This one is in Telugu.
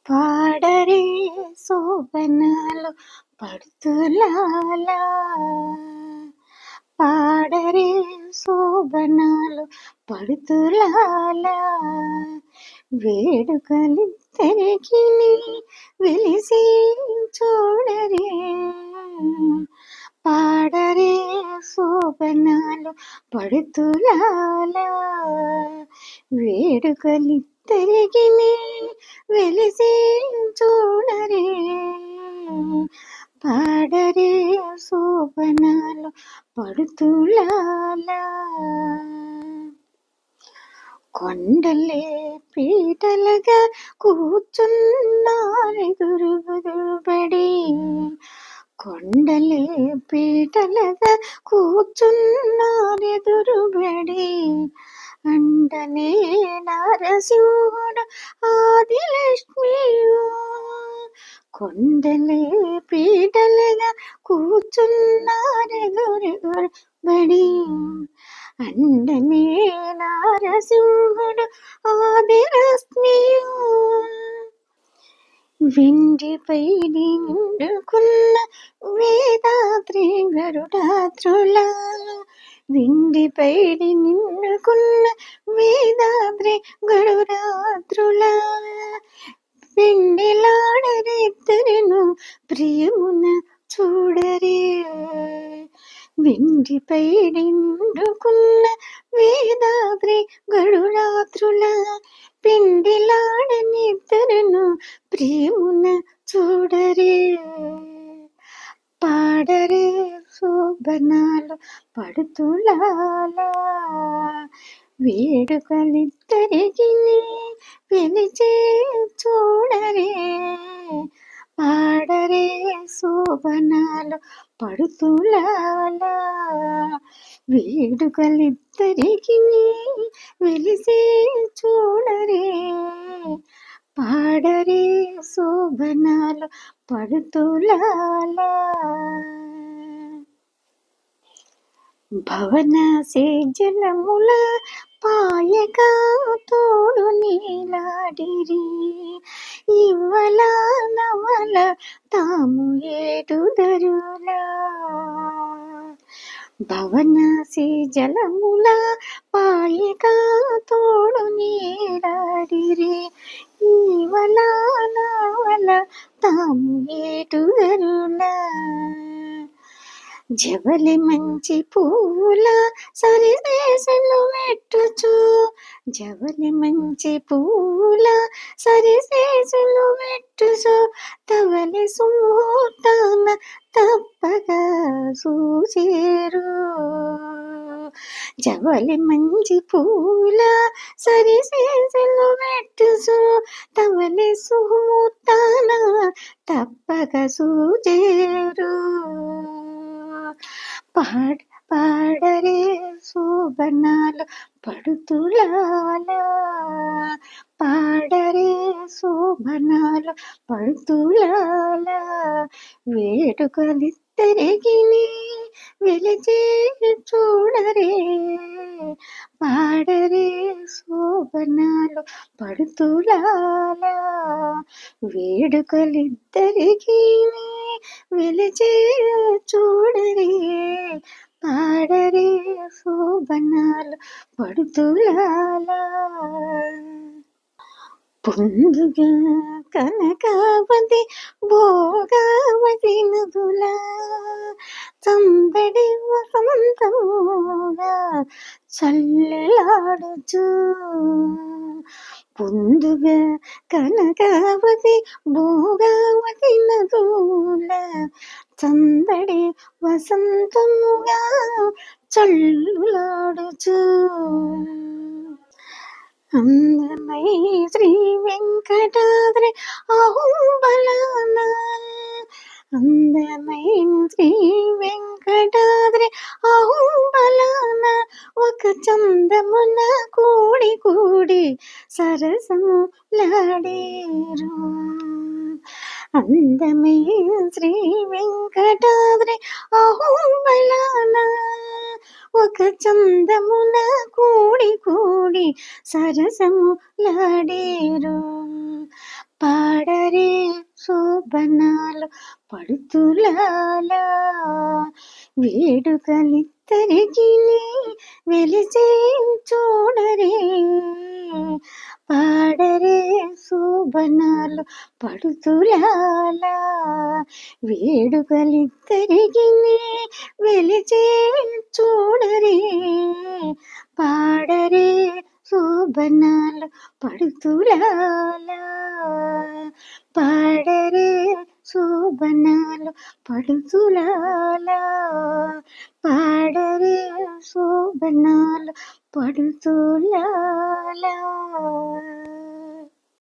పాడరే శోభనాలు పడుతులాలా, పాడరే శోభనాలు పడుతులాలా, వేడుకలిద్దరికి వెలిసి చూడరే, పాడరే శోభనాలు పడుతులాలా, వేడుకలిద్దరికి వెలిసి చూడరే, పాడరే శోభనాలు పడుతులాలా. కొండలే పీటలుగా కూర్చున్నారెదురుబడి, కొండలే పీటలుగా కూర్చున్నారెదురుబడి, అండనే నరసింహుడు ఆదిలక్ష్మియు, కొండలే పీటలుగా కూర్చున్నారెదురుబడి, అండనే నరసింహుడు ఆదిలక్ష్మియు, వెండిపై నిండుకున్న వేదాద్రి గరుడాద్రుల, వెండిపై నిండుకున్న వేదాద్రి గరుడాద్రుల, వెండిలాడరిద్దరును ప్రియమున చూడరే, వెండిపై నిండుకున్న వేదాద్రి గరుడాద్రుల, పిండిలాడనిద్దరును ప్రియమున చూడరే, పాడరే శోభనాలు పడుతులాలా, వేడుకలిద్దరికి వెలిచి చూడరే, పాడరే శోభనాలు పడుతులాలా, వేడుకలిద్దరికి వెలిసి చూడరే, పాడరే శోభనాలు పడుతులాలా. భవన సేజలముల పాయక తోడు నీలాడిరి, ఇవ్వల నవల తాము ఏడుదరులా, భవన సేజలముల పాయక తోడు నీలాడిరి, ఇవ్వల నవల తాము ఏడుదరులా, జవలి మంచి పూల సరిదేశలు మెట్టుచు, జవలి మంచి పూల సరిదేశలు మెట్టుచు, తవలి సుముహూర్తాన తప్పగా చూచేరు, జవలి మంచి పూల సరిదేశలు మెట్టుచు, తవలి సుముహూర్తాన తప్పగా చూచేరు, పాడరే శోభనాలు పడుతులాలా, పాడరే శోభనాలు పడుతులాలా, వేడుకలిద్దరికి వెలిచి చూడరే, పాడరే శోభనాలు పడుతులాలా, వేడుకలిద్దరికి వెలిచి చూడరే, పాడరే శోభనాలు పడుతులాలా. పొందుగా కనకావతి భోగావతి నదుల, సందడి వసంతముగా చల్లలాడుచు, పొందుగా కనకావతి భోగావతి నదుల, సందడి వసంతముగా చల్లులాడుచు, అందమై శ్రీ వెంకటాద్రి అహోబలాన, అందమైన శ్రీ వెంకటాద్రి అహోబలాన, ఒక చందమున కూడి కూడి సరసము లాడేరు, అందమైన శ్రీ వెంకటాద్రి అహోబలాన, ఒక చందమున కూడి కూడి సరసము లాడేరు, పాడరే శోభనాలు పడుతులాల వేడుకలిద్దరికి వెలిసే చూడరే పాడరే శోభనాలు పడుతులాల వేడుకలిద్దరికి వెలిసే చూడరే పాడరే శోభనాలు పడుతులాల పాడరే శోభనాలు పడుతులాల పాడరే శోభనాలు పడుతులాల